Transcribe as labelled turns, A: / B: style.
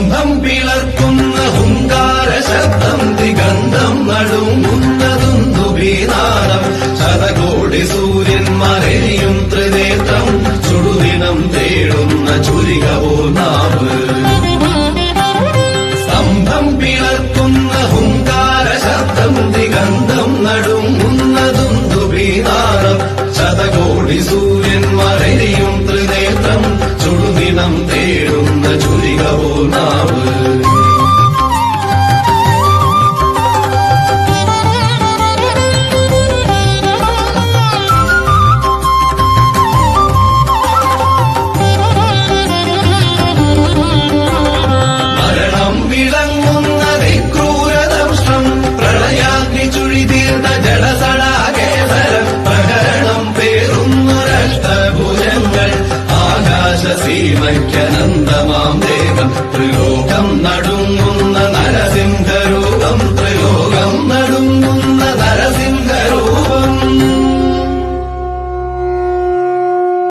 A: സ്തംഭം പിളർക്കുന്ന ഹുങ്കാര ശബ്ദം ദിഗന്ധം നടുങ്ങുന്നതും ദുബീനാദം ശതകോടി സൂര്യന്മാരെയും ത്രിനേത്രം ചുടുദിനം തേടുന്ന ചുരികവോ നാവ് സ്തംഭം പിളർക്കുന്ന ഹുങ്കാര ശബ്ദം ദിഗന്ധം നടുങ്ങുന്നതും ദുബീനാദം ശതകോടി സൂര്യന്മാരെയും ത്രിനേത്രം ചുടുദിനം തേടുന്ന ചുരികവോ നാവ് മരണം വിളങ്ങുന്നതി ക്രൂരദംഷ്ടം പ്രളയാഗ്നി ചുഴിതീർന്ന ജലസടാകേസരം പ്രകരണം പേറുന്നൊരഷ്ടഭുജങ്ങൾ ആകാശസീമയ്ക്കനന്തമാം ദേഹം ത്രിലോകം നടുങ്ങുന്ന